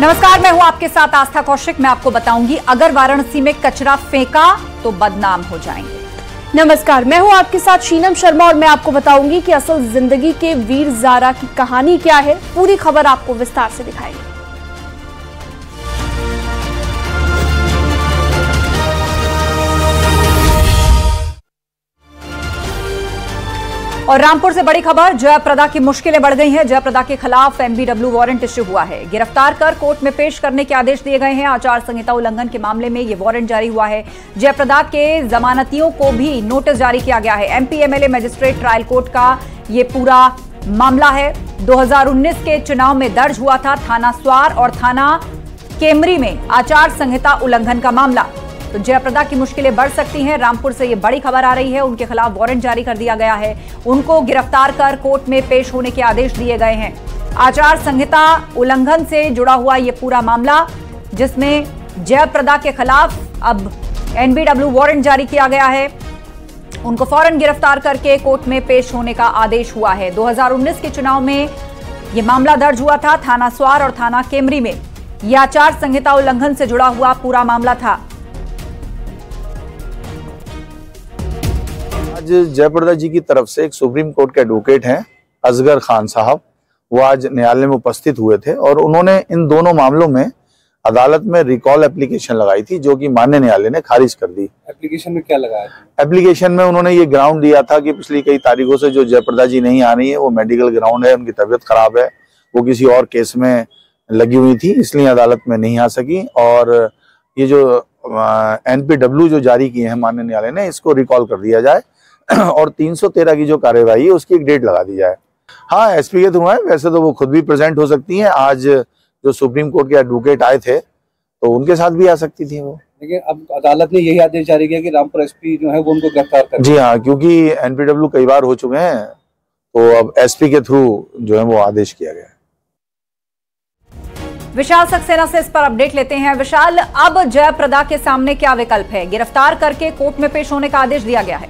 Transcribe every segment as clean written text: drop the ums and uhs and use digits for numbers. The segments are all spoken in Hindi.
नमस्कार, मैं हूं आपके साथ आस्था कौशिक। मैं आपको बताऊंगी अगर वाराणसी में कचरा फेंका तो बदनाम हो जाएंगे। नमस्कार, मैं हूं आपके साथ शीनम शर्मा और मैं आपको बताऊंगी कि असल जिंदगी के वीर ज़ारा की कहानी क्या है। पूरी खबर आपको विस्तार से दिखाएंगे। और रामपुर से बड़ी खबर, जयप्रदा की मुश्किलें बढ़ गई हैं। जयप्रदा के खिलाफ एमबीडब्ल्यू वारंट इश्यू हुआ है। गिरफ्तार कर कोर्ट में पेश करने के आदेश दिए गए हैं। आचार संहिता उल्लंघन के मामले में यह वारंट जारी हुआ है। जयप्रदा के जमानतियों को भी नोटिस जारी किया गया है। MP MLA magistrate trial court का यह पूरा मामला है। 2019 के चुनाव में दर्ज हुआ था थाना स्वार और थाना केमरी में आचार संहिता उल्लंघन का मामला। तो जयप्रदा की मुश्किलें बढ़ सकती हैं। रामपुर से ये बड़ी खबर आ रही है, उनके खिलाफ वारंट जारी कर दिया गया है। उनको गिरफ्तार कर कोर्ट में पेश होने के आदेश दिए गए हैं। आचार संहिता उल्लंघन से जुड़ा हुआ ये पूरा मामला, जिसमें जयप्रदा के खिलाफ अब एनबीडब्ल्यू वारंट जारी किया गया है। उनको फौरन गिरफ्तार करके कोर्ट में पेश होने का आदेश हुआ है। 2019 के चुनाव में यह मामला दर्ज हुआ था थाना स्वार और थाना केमरी में। यह आचार संहिता उल्लंघन से जुड़ा हुआ पूरा मामला था। आज जयप्रदा जी की तरफ से एक सुप्रीम कोर्ट के एडवोकेट हैं असगर खान साहब, वो आज न्यायालय में उपस्थित हुए थे और उन्होंने इन दोनों मामलों में अदालत में रिकॉल एप्लीकेशन लगाई थी, जो कि माननीय न्यायालय ने खारिज कर दी। एप्लीकेशन में क्या लगाया? एप्लीकेशन में उन्होंने ये ग्राउंड दिया था कि पिछली कई तारीखों से जो जयप्रदा जी नहीं आ रही है वो मेडिकल ग्राउंड है, उनकी तबीयत खराब है, वो किसी और केस में लगी हुई थी, इसलिए अदालत में नहीं आ सकी। और ये जो एनपीडब्ल्यू जो जारी किए हैं माननीय न्यायालय ने, इसको रिकॉल कर दिया जाए और 313 की जो कार्यवाही है उसकी एक डेट लगा दी जाए। हाँ, एसपी के थ्रू है, वैसे तो वो खुद भी प्रेजेंट हो सकती हैं। आज जो सुप्रीम कोर्ट के एडवोकेट आए थे तो उनके साथ भी आ सकती थी वो। लेकिन अब अदालत ने यही आदेश जारी किया कि रामपुर एसपी जो है वो उनको गिरफ्तार कर। जी हाँ, क्योंकि एनपीडब्ल्यू कई बार हो चुके हैं तो अब एसपी के थ्रू जो है वो आदेश किया गया है। विशाल सक्सेना से इस पर अपडेट लेते हैं। विशाल, अब जयप्रदा के सामने क्या विकल्प है? गिरफ्तार करके कोर्ट में पेश होने का आदेश दिया गया है।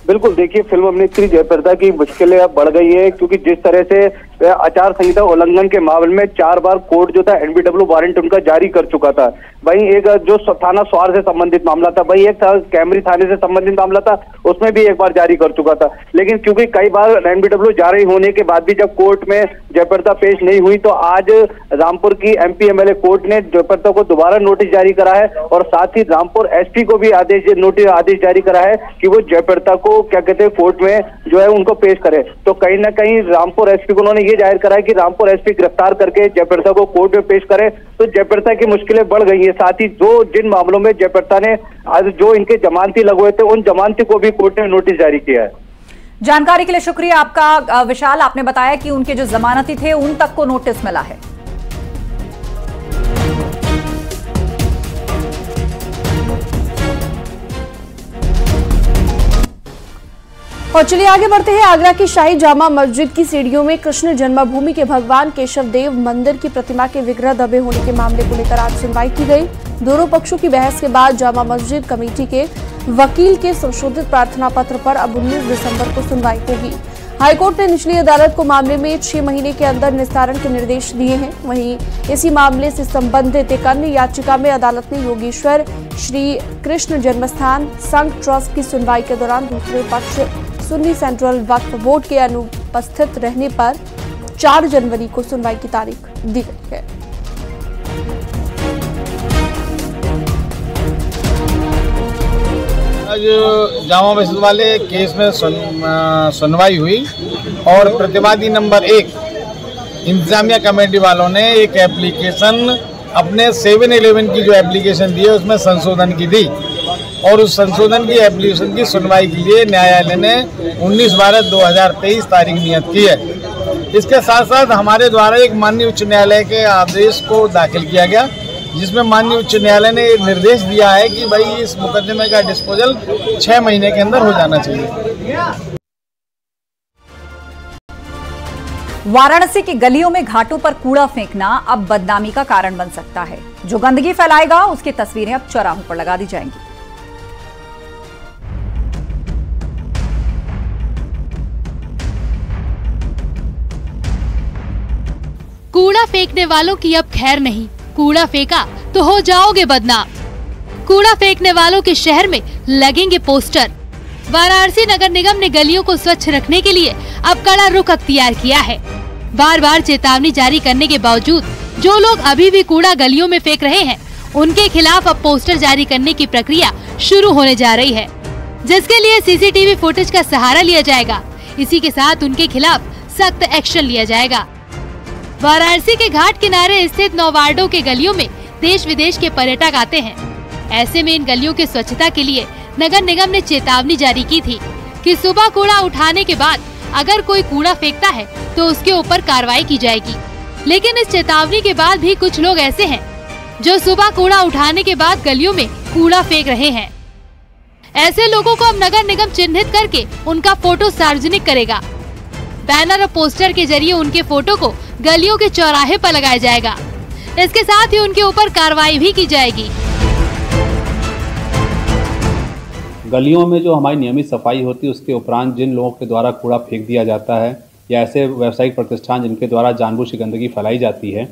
बिल्कुल, देखिए फिल्म अभिनेत्री जयप्रदा की मुश्किलें अब बढ़ गई है, क्योंकि जिस तरह से आचार संहिता उल्लंघन के मामले में 4 बार कोर्ट जो था एनबीडब्ल्यू वारंट उनका जारी कर चुका था। वहीं एक जो थाना स्वार से संबंधित मामला था, वहीं एक था कैमरी थाने से संबंधित मामला था, उसमें भी एक बार जारी कर चुका था। लेकिन क्योंकि कई बार एनबीडब्ल्यू जारी होने के बाद भी जब कोर्ट में जयप्रदा पेश नहीं हुई, तो आज रामपुर की एमपी एमएलए कोर्ट ने जयप्रदा को दोबारा नोटिस जारी करा है और साथ ही रामपुर एसपी को भी आदेश जारी करा है कि वो जयप्रदा को क्या कहते हैं कोर्ट में जो है उनको पेश करे। तो कहीं ना कहीं रामपुर एसपी को उन्होंने ये जाहिर करा है कि रामपुर एसपी गिरफ्तार करके जयप्रदा को कोर्ट में पेश करे, तो जयप्रदा की मुश्किलें बढ़ गई है। साथ ही जिन मामलों में जयप्रदा ने आज जो इनके जमानती लगे हुए थे, उन जमानती को भी कोर्ट ने नोटिस जारी किया है। जानकारी के लिए शुक्रिया आपका विशाल। आपने बताया कि उनके जो जमानती थे उन तक को नोटिस मिला है। और चलिए आगे बढ़ते हैं। आगरा की शाही जामा मस्जिद की सीढ़ियों में कृष्ण जन्मभूमि के भगवान केशव देव मंदिर की प्रतिमा के विग्रह दबे होने के मामले को लेकर आज सुनवाई की गई। दोनों पक्षों की बहस के बाद जामा मस्जिद कमेटी के वकील के संशोधित प्रार्थना पत्र पर अब 19 दिसंबर को सुनवाई होगी। हाईकोर्ट ने निचली अदालत को मामले में 6 महीने के अंदर निस्तारण के निर्देश दिए हैं। वहीं इसी मामले से संबंधित एक अन्य याचिका में अदालत ने योगेश्वर श्री कृष्ण जन्मस्थान संघ ट्रस्ट की सुनवाई के दौरान दूसरे पक्ष सुन्नी सेंट्रल वक्फ बोर्ड के अनुपस्थित रहने पर 4 जनवरी को सुनवाई की तारीख दी गई है। आज जामा मस्जिद वाले केस में सुनवाई हुई और प्रतिवादी नंबर 1 इंतजामिया कमेटी वालों ने एक एप्लीकेशन अपने 7-11 की जो एप्लीकेशन दी है उसमें संशोधन की दी और उस संशोधन की एप्लीकेशन की सुनवाई के लिए न्यायालय ने 19/12/2023 तारीख नियत की है। इसके साथ साथ हमारे द्वारा एक माननीय उच्च न्यायालय के आदेश को दाखिल किया गया, जिसमें माननीय उच्च न्यायालय ने निर्देश दिया है कि भाई इस मुकदमे का डिस्पोजल 6 महीने के अंदर हो जाना चाहिए। वाराणसी की गलियों में घाटों पर कूड़ा फेंकना अब बदनामी का कारण बन सकता है। जो गंदगी फैलाएगा उसकी तस्वीरें अब चौराहों पर लगा दी जाएंगी। कूड़ा फेंकने वालों की अब खैर नहीं, कूड़ा फेंका तो हो जाओगे बदनाम। कूड़ा फेंकने वालों के शहर में लगेंगे पोस्टर। वाराणसी नगर निगम ने गलियों को स्वच्छ रखने के लिए अब कड़ा रुख अख्तियार किया है। बार बार चेतावनी जारी करने के बावजूद जो लोग अभी भी कूड़ा गलियों में फेंक रहे हैं, उनके खिलाफ अब पोस्टर जारी करने की प्रक्रिया शुरू होने जा रही है, जिसके लिए सीसीटीवी फुटेज का सहारा लिया जाएगा। इसी के साथ उनके खिलाफ सख्त एक्शन लिया जाएगा। वाराणसी के घाट किनारे स्थित 9 वार्डों के गलियों में देश विदेश के पर्यटक आते हैं। ऐसे में इन गलियों की स्वच्छता के लिए नगर निगम ने चेतावनी जारी की थी कि सुबह कूड़ा उठाने के बाद अगर कोई कूड़ा फेंकता है तो उसके ऊपर कार्रवाई की जाएगी। लेकिन इस चेतावनी के बाद भी कुछ लोग ऐसे हैं जो सुबह कूड़ा उठाने के बाद गलियों में कूड़ा फेंक रहे हैं। ऐसे लोगों को अब नगर निगम चिन्हित करके उनका फोटो सार्वजनिक करेगा। बैनर और पोस्टर के जरिए उनके फोटो को गलियों के चौराहे पर लगाया जाएगा। इसके साथ ही उनके ऊपर कार्रवाई भी की जाएगी। गलियों में जो हमारी नियमित सफाई होती है, उसके उपरांत जिन लोगों के द्वारा कूड़ा फेंक दिया जाता है या ऐसे व्यावसायिक प्रतिष्ठान जिनके द्वारा जानबूझ के गंदगी फैलाई जाती है,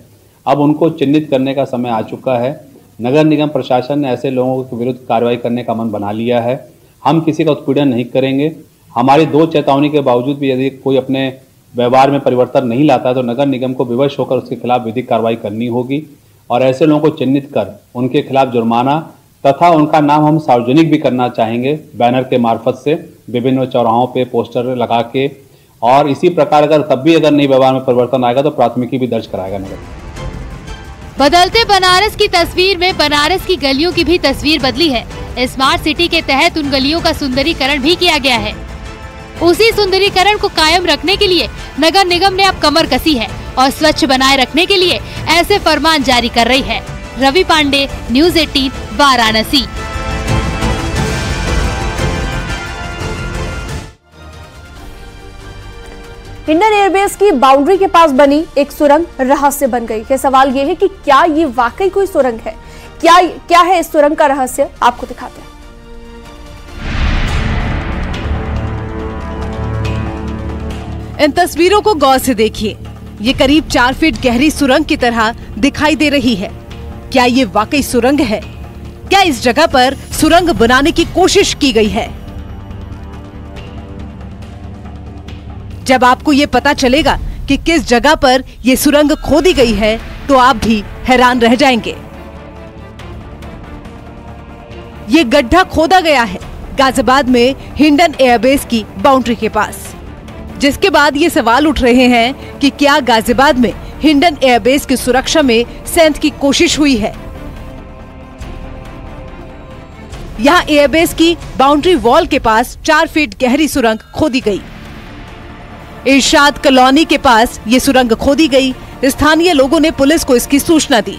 अब उनको चिन्हित करने का समय आ चुका है। नगर निगम प्रशासन ने ऐसे लोगों के विरुद्ध कार्रवाई करने का मन बना लिया है। हम किसी का उत्पीड़न नहीं करेंगे। हमारी 2 चेतावनी के बावजूद भी यदि कोई अपने व्यवहार में परिवर्तन नहीं लाता है तो नगर निगम को विवश होकर उसके खिलाफ विधिक कार्रवाई करनी होगी और ऐसे लोगों को चिन्हित कर उनके खिलाफ जुर्माना तथा उनका नाम हम सार्वजनिक भी करना चाहेंगे बैनर के मार्फत से, विभिन्न चौराहों पे पोस्टर लगा के। और इसी प्रकार तब भी अगर नहीं व्यवहार में परिवर्तन आएगा तो प्राथमिकी भी दर्ज कराएगा नगर। बदलते बनारस की तस्वीर में बनारस की गलियों की भी तस्वीर बदली है। स्मार्ट सिटी के तहत उन गलियों का सुंदरीकरण भी किया गया है। उसी सुंदरीकरण को कायम रखने के लिए नगर निगम ने अब कमर कसी है और स्वच्छ बनाए रखने के लिए ऐसे फरमान जारी कर रही है। Ravi Pandey, news 18, Varanasi. Indian airbase की बाउंड्री के पास बनी एक सुरंग रहस्य बन गई है। सवाल ये है कि क्या ये वाकई कोई सुरंग है? क्या है इस सुरंग का रहस्य, आपको दिखाते हैं। इन तस्वीरों को गौर से देखिए। ये करीब 4 फीट गहरी सुरंग की तरह दिखाई दे रही है। क्या ये वाकई सुरंग है? क्या इस जगह पर सुरंग बनाने की कोशिश की गई है? जब आपको ये पता चलेगा कि किस जगह पर ये सुरंग खोदी गई है तो आप भी हैरान रह जाएंगे। ये गड्ढा खोदा गया है गाजियाबाद में हिंडन एयरबेस की बाउंड्री के पास, जिसके बाद ये सवाल उठ रहे हैं कि क्या गाजियाबाद में हिंडन एयरबेस की सुरक्षा में सेंध की कोशिश हुई है। यहाँ एयरबेस की बाउंड्री वॉल के पास 4 फीट गहरी सुरंग खोदी गई। इरशाद कॉलोनी के पास ये सुरंग खोदी गई। स्थानीय लोगों ने पुलिस को इसकी सूचना दी,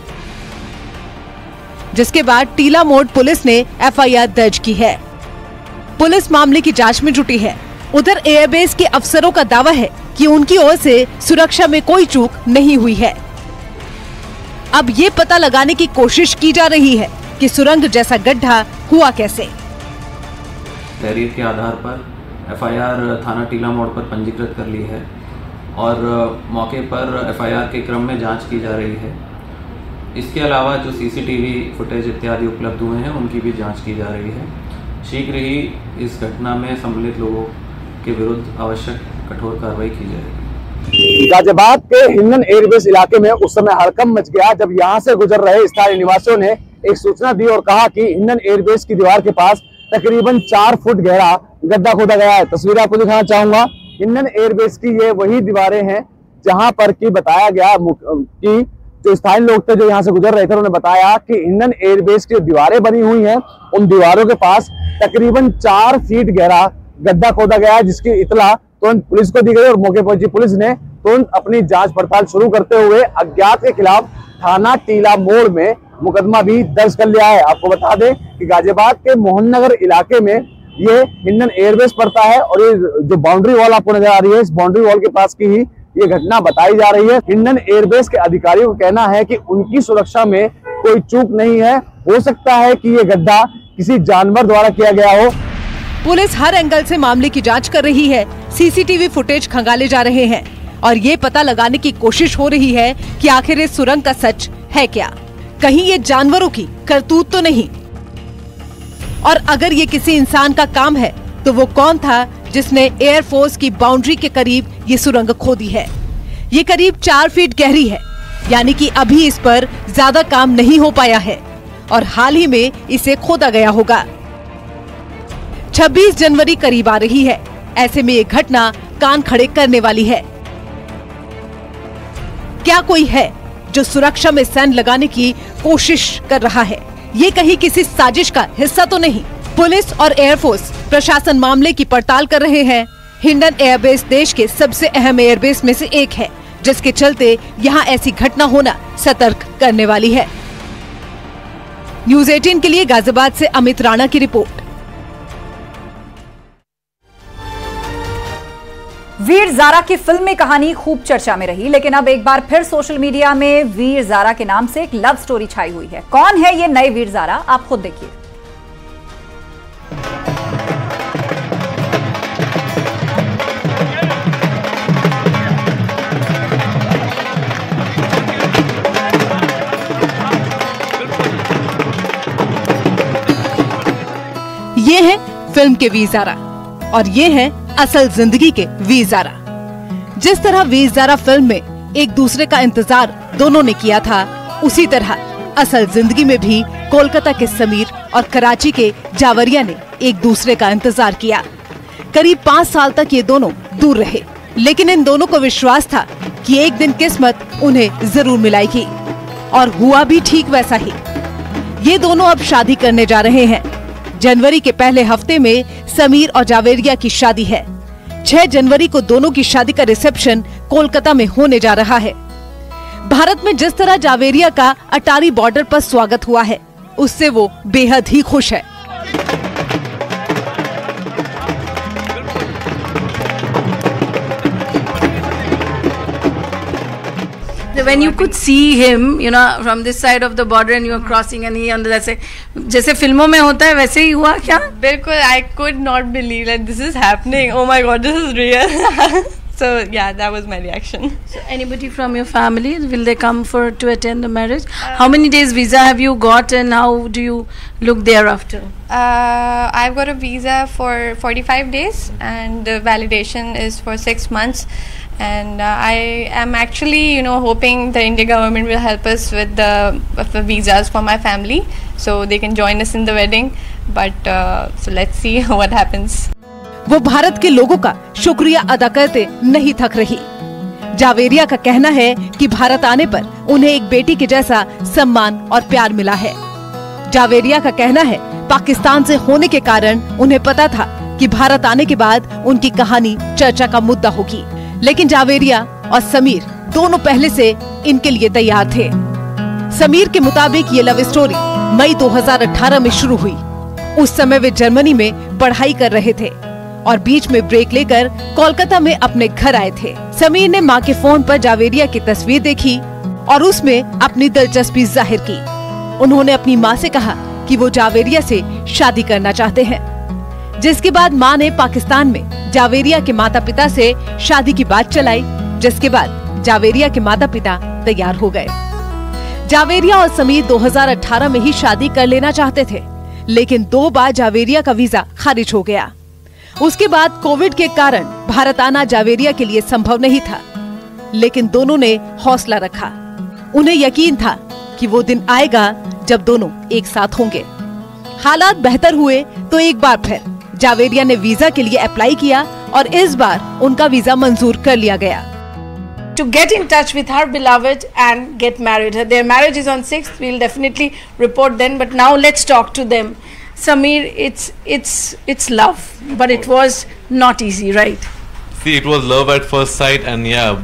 जिसके बाद टीला मोड़ पुलिस ने FIR दर्ज की है। पुलिस मामले की जांच में जुटी है। उधर एयरबेस के अफसरों का दावा है कि उनकी ओर से सुरक्षा में कोई चूक नहीं हुई है। अब ये पता लगाने की कोशिश की जा रही है कि सुरंग जैसा गड्ढा हुआ कैसे। तहरीर के आधार पर FIR थाना टीला मोड़ पर पंजीकृत कर ली है और मौके पर FIR के क्रम में जांच की जा रही है। इसके अलावा जो CCTV फुटेज इत्यादि उपलब्ध हुए हैं उनकी भी जांच की जा रही है। शीघ्र ही इस घटना में सम्मिलित लोगों के विरुद्ध आवश्यक कठोर कार्रवाई की जाएगी। गाजियाबाद के हिंडन एयरबेस इलाके में उस समय हड़कंप मच गया जब यहां से गुजर रहे स्थानीय निवासियों ने एक सूचना दी और कहा कि हिंडन एयरबेस की दीवार के पास तकरीबन 4 फुट गहरा गड्ढा खोदा गया है। तस्वीर आपको दिखाना चाहूंगा। हिंडन एयरबेस की ये वही दीवारें हैं जहां पर कि बताया गया कि जो स्थानीय लोग थे जो यहाँ से गुजर रहे थे उन्होंने बताया कि हिंडन एयरबेस की दीवारें बनी हुई हैं, उन दीवारों के पास तकरीबन 4 फीट गहरा गड्ढा खोदा गया है, जिसकी इतला तुरंत पुलिस को दी गई और मौके पहुंची पुलिस ने तुरंत अपनी जांच पड़ताल शुरू करते हुए अज्ञात के खिलाफ थाना टीला मोड़ में मुकदमा भी दर्ज कर लिया है। आपको बता दें कि गाजियाबाद के मोहन नगर इलाके में ये हिंडन एयरबेस पड़ता है और ये जो बाउंड्री वॉल आपको नजर आ रही है, इस बाउंड्री वॉल के पास की ही ये घटना बताई जा रही है। हिंडन एयरबेस के अधिकारियों का कहना है कि उनकी सुरक्षा में कोई चूक नहीं है। हो सकता है कि ये गड्ढा किसी जानवर द्वारा किया गया हो। पुलिस हर एंगल से मामले की जांच कर रही है। CCTV फुटेज खंगाले जा रहे हैं। और ये पता लगाने की कोशिश हो रही है कि आखिर इस सुरंग का सच है क्या, कहीं ये जानवरों की करतूत तो नहीं। और अगर ये किसी इंसान का काम है तो वो कौन था जिसने एयरफोर्स की बाउंड्री के करीब ये सुरंग खोदी है। ये करीब 4 फीट गहरी है, यानी कि अभी इस पर ज्यादा काम नहीं हो पाया है और हाल ही में इसे खोदा गया होगा। 26 जनवरी करीब आ रही है, ऐसे में ये घटना कान खड़े करने वाली है। क्या कोई है जो सुरक्षा में सैंड लगाने की कोशिश कर रहा है? ये कहीं किसी साजिश का हिस्सा तो नहीं? पुलिस और एयरफोर्स प्रशासन मामले की पड़ताल कर रहे हैं। हिंडन एयरबेस देश के सबसे अहम एयरबेस में से एक है, जिसके चलते यहाँ ऐसी घटना होना सतर्क करने वाली है। न्यूज़ 18 के लिए गाजियाबाद से अमित राणा की रिपोर्ट। वीर ज़ारा की फिल्मी कहानी खूब चर्चा में रही, लेकिन अब एक बार फिर सोशल मीडिया में वीर ज़ारा के नाम से एक लव स्टोरी छाई हुई है। कौन है ये नए वीर ज़ारा, आप खुद देखिए। ये है फिल्म के वीर ज़ारा और ये है असल जिंदगी के वीर ज़ारा। जिस तरह वीर ज़ारा फिल्म में एक दूसरे का इंतजार दोनों ने किया था, उसी तरह असल जिंदगी में भी कोलकाता के समीर और कराची के जावरिया ने एक दूसरे का इंतजार किया। करीब 5 साल तक ये दोनों दूर रहे, लेकिन इन दोनों को विश्वास था कि एक दिन किस्मत उन्हें जरूर मिलाएगी और हुआ भी ठीक वैसा ही। ये दोनों अब शादी करने जा रहे हैं। जनवरी के पहले हफ्ते में समीर और जावेरिया की शादी है। 6 जनवरी को दोनों की शादी का रिसेप्शन कोलकाता में होने जा रहा है। भारत में जिस तरह जावेरिया का अटारी बॉर्डर पर स्वागत हुआ है, उससे वो बेहद ही खुश है। When you could see him, you know, from this side of the border and you were crossing and he on the other, जैसे फिल्मों में होता है वैसे ही हुआ क्या? बिल्कुल, I could not believe that this is happening. Oh my God, this is real. So yeah, that was my reaction. So anybody from your family, will they come to attend the marriage? How many days visa have you got and how do you look thereafter? I've got a visa for 45 days and the validation is for 6 months. And I am actually, you know, hoping the Indian government will help us with the visas for my family, so they can join us in the wedding. But so let's see what happens. वो भारत के लोगों का शुक्रिया अदा करते नहीं थक रही। जावेरिया का कहना है कि भारत आने पर उन्हें एक बेटी के जैसा सम्मान और प्यार मिला है। जावेरिया का कहना है पाकिस्तान से होने के कारण उन्हें पता था कि भारत आने के बाद उनकी कहानी चर्चा का मुद्दा होगी, लेकिन जावेरिया और समीर दोनों पहले से इनके लिए तैयार थे। समीर के मुताबिक ये लव स्टोरी मई 2018 में शुरू हुई। उस समय वे जर्मनी में पढ़ाई कर रहे थे और बीच में ब्रेक लेकर कोलकाता में अपने घर आए थे। समीर ने मां के फोन पर जावेरिया की तस्वीर देखी और उसमें अपनी दिलचस्पी जाहिर की। उन्होंने अपनी मां से कहा कि वो जावेरिया से शादी करना चाहते हैं, जिसके बाद मां ने पाकिस्तान में जावेरिया के माता पिता से शादी की बात चलाई, जिसके बाद जावेरिया के माता पिता तैयार हो गए। जावेरिया और समीर 2018 में ही शादी कर लेना चाहते थे, लेकिन 2 बार जावेरिया का वीजा खारिज हो गया। उसके बाद कोविड के कारण भारत आना जावेरिया के लिए संभव नहीं था, लेकिन दोनों ने हौसला रखा। उन्हें यकीन था कि वो दिन आएगा जब दोनों एक साथ होंगे। हालात बेहतर हुए तो एक बार फिर जावेरिया ने वीजा के लिए अप्लाई किया और इस बार उनका वीजा मंजूर कर लिया गया। To get in touch with her beloved and get married. Their marriage is on 6th. We'll definitely report then. But now let's talk to them. Sameer, it's love, but it was not easy, right? See, it was love at first sight, and yeah,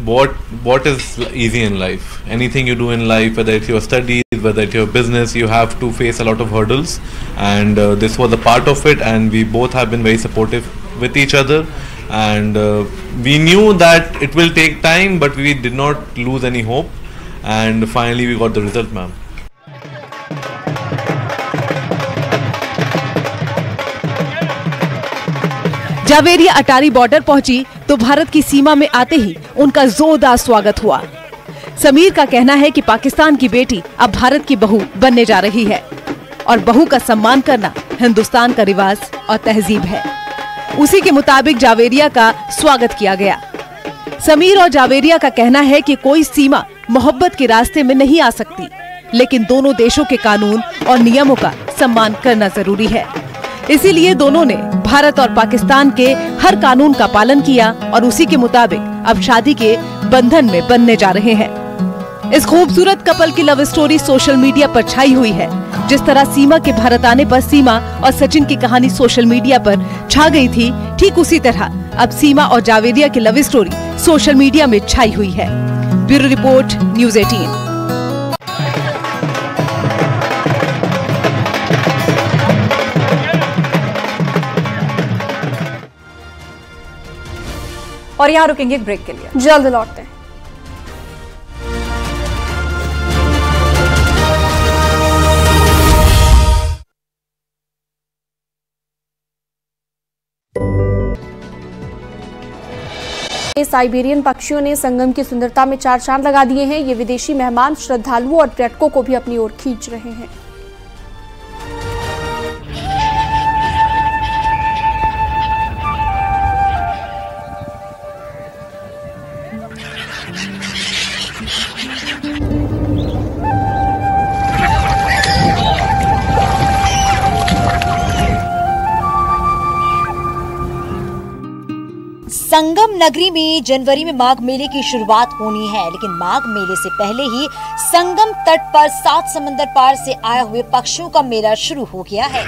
what is easy in life? Anything you do in life, whether it's your studies, whether it's your business, you have to face a lot of hurdles, and this was a part of it. And we both have been very supportive with each other, and we knew that it will take time, but we did not lose any hope, and finally we got the result, ma'am. Javeria Attari border पहुंची तो भारत की सीमा में आते ही उनका जोरदार स्वागत हुआ। समीर का कहना है कि पाकिस्तान की बेटी अब भारत की बहू बनने जा रही है और बहू का सम्मान करना हिंदुस्तान का रिवाज और तहजीब है। उसी के मुताबिक जावेरिया का स्वागत किया गया। समीर और जावेरिया का कहना है कि कोई सीमा मोहब्बत के रास्ते में नहीं आ सकती, लेकिन दोनों देशों के कानून और नियमों का सम्मान करना जरूरी है। इसीलिए दोनों ने भारत और पाकिस्तान के हर कानून का पालन किया और उसी के मुताबिक अब शादी के बंधन में बंधने जा रहे हैं। इस खूबसूरत कपल की लव स्टोरी सोशल मीडिया पर छाई हुई है। जिस तरह सीमा के भारत आने पर सीमा और सचिन की कहानी सोशल मीडिया पर छा गई थी, ठीक उसी तरह अब सीमा और जावेरिया की लव स्टोरी सोशल मीडिया में छाई हुई है। Bureau report, news 18। और यहाँ रुकेंगे एक ब्रेक के लिए, जल्द लौटते हैं। साइबेरियन पक्षियों ने संगम की सुंदरता में चार चांद लगा दिए हैं। ये विदेशी मेहमान, श्रद्धालुओं और पर्यटकों को भी अपनी ओर खींच रहे हैं। संगम नगरी में जनवरी में माघ मेले की शुरुआत होनी है, लेकिन माघ मेले से पहले ही संगम तट पर 7 समंदर पार से आए हुए पक्षियों का मेला शुरू हो गया है।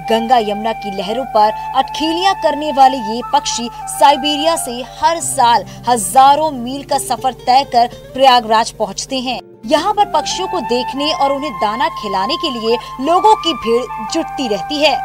गंगा यमुना की लहरों पर अटखेलियां करने वाले ये पक्षी साइबेरिया से हर साल हजारों मील का सफर तय कर प्रयागराज पहुंचते हैं। यहाँ पर पक्षियों को देखने और उन्हें दाना खिलाने के लिए लोगों की भीड़ जुटती रहती है।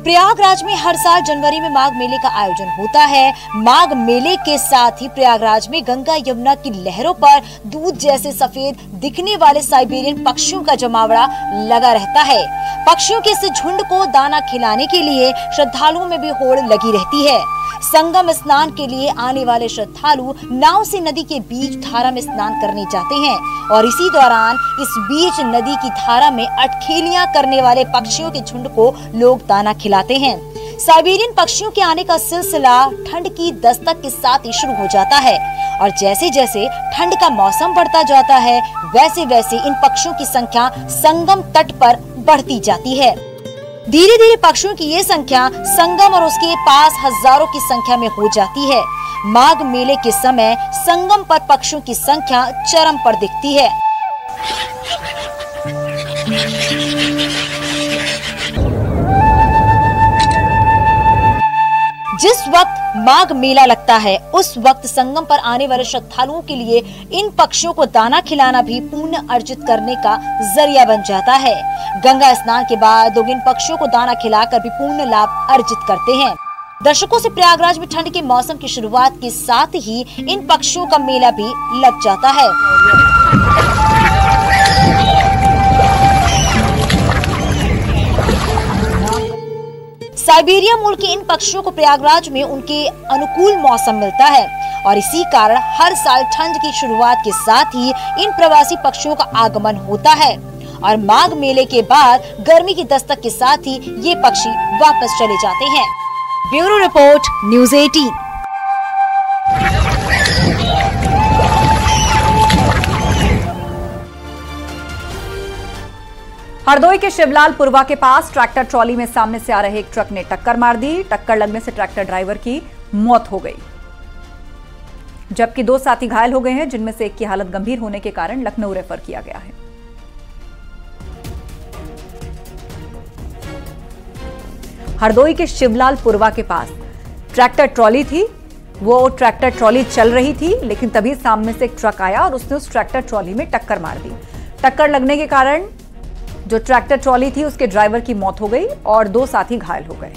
प्रयागराज में हर साल जनवरी में माघ मेले का आयोजन होता है। माघ मेले के साथ ही प्रयागराज में गंगा यमुना की लहरों पर दूध जैसे सफेद दिखने वाले साइबेरियन पक्षियों का जमावड़ा लगा रहता है। पक्षियों के इस झुंड को दाना खिलाने के लिए श्रद्धालुओं में भी होड़ लगी रहती है। संगम स्नान के लिए आने वाले श्रद्धालु नाव से नदी के बीच धारा में स्नान करने जाते हैं और इसी दौरान इस बीच नदी की धारा में अटखेलियां करने वाले पक्षियों के झुंड को लोग दाना खिलाते हैं। साइबेरियन पक्षियों के आने का सिलसिला ठंड की दस्तक के साथ ही शुरू हो जाता है और जैसे जैसे ठंड का मौसम बढ़ता जाता है, वैसे वैसे इन पक्षियों की संख्या संगम तट पर बढ़ती जाती है। धीरे धीरे पक्षियों की ये संख्या संगम और उसके पास हजारों की संख्या में हो जाती है। माघ मेले के समय संगम पर पक्षियों की संख्या चरम पर दिखती है। जिस वक्त माघ मेला लगता है, उस वक्त संगम पर आने वाले श्रद्धालुओं के लिए इन पक्षियों को दाना खिलाना भी पुण्य अर्जित करने का जरिया बन जाता है। गंगा स्नान के बाद लोग इन पक्षियों को दाना खिलाकर भी पुण्य लाभ अर्जित करते हैं। दर्शकों से प्रयागराज में ठंड के मौसम की शुरुआत के साथ ही इन पक्षियों का मेला भी लग जाता है। साइबेरिया मूल के इन पक्षियों को प्रयागराज में उनके अनुकूल मौसम मिलता है और इसी कारण हर साल ठंड की शुरुआत के साथ ही इन प्रवासी पक्षियों का आगमन होता है और माघ मेले के बाद गर्मी की दस्तक के साथ ही ये पक्षी वापस चले जाते हैं। Bureau report, news 18। हरदोई के शिवलालपुरवा के पास ट्रैक्टर ट्रॉली में सामने से आ रहे एक ट्रक ने टक्कर मार दी। टक्कर लगने से ट्रैक्टर ड्राइवर की मौत हो गई, जबकि 2 साथी घायल हो गए हैं, जिनमें से एक की हालत गंभीर होने के कारण लखनऊ रेफर किया गया है। हरदोई के शिवलालपुरवा के पास ट्रैक्टर ट्रॉली थी। वो ट्रैक्टर ट्रॉली चल रही थी, लेकिन तभी सामने से एक ट्रक आया और उसने उस ट्रैक्टर ट्रॉली में टक्कर मार दी। टक्कर लगने के कारण जो ट्रैक्टर ट्रॉली थी उसके ड्राइवर की मौत हो गई और 2 साथी घायल हो गए।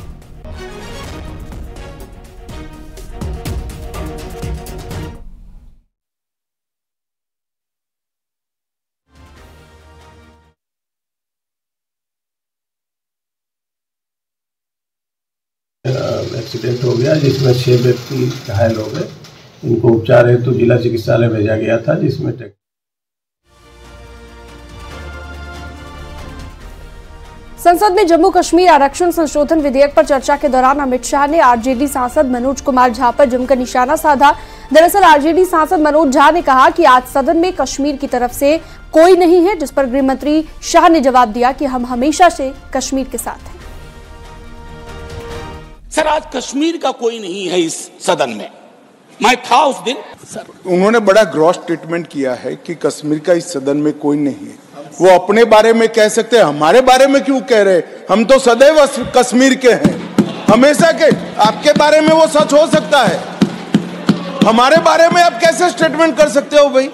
एक्सीडेंट हो गया जिसमें 6 व्यक्ति घायल हो गए। इनको उपचार हेतु जिला चिकित्सालय भेजा गया था, जिसमें संसद में जम्मू कश्मीर आरक्षण संशोधन विधेयक पर चर्चा के दौरान अमित शाह ने आरजेडी सांसद मनोज कुमार झा पर जमकर निशाना साधा। दरअसल आरजेडी सांसद मनोज झा ने कहा कि आज सदन में कश्मीर की तरफ से कोई नहीं है, जिस पर गृह मंत्री शाह ने जवाब दिया कि हम हमेशा से कश्मीर के साथ हैं। सर, आज कश्मीर का कोई नहीं है इस सदन में। मैं था उस दिन। सर, उन्होंने बड़ा ग्रॉस स्टेटमेंट किया है कि कश्मीर का इस सदन में कोई नहीं है। वो अपने बारे में कह सकते हैं, हमारे बारे में क्यों कह रहे? हम तो सदैव कश्मीर के हैं, हमेशा के। आपके बारे में वो सच हो सकता है, हमारे बारे में आप कैसे स्टेटमेंट कर सकते हो भाई?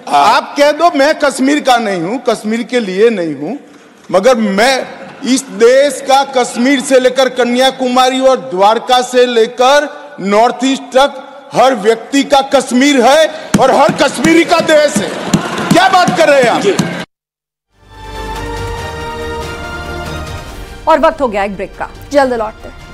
आप कह दो मैं कश्मीर का नहीं हूं, कश्मीर के लिए नहीं हूं, मगर मैं इस देश का कश्मीर से लेकर कन्याकुमारी और द्वारका से लेकर नॉर्थ ईस्ट तक हर व्यक्ति का कश्मीर है और हर कश्मीरी का देश है। क्या बात कर रहे हैं आप? और वक्त हो गया एक ब्रेक का, जल्द लौटते हैं।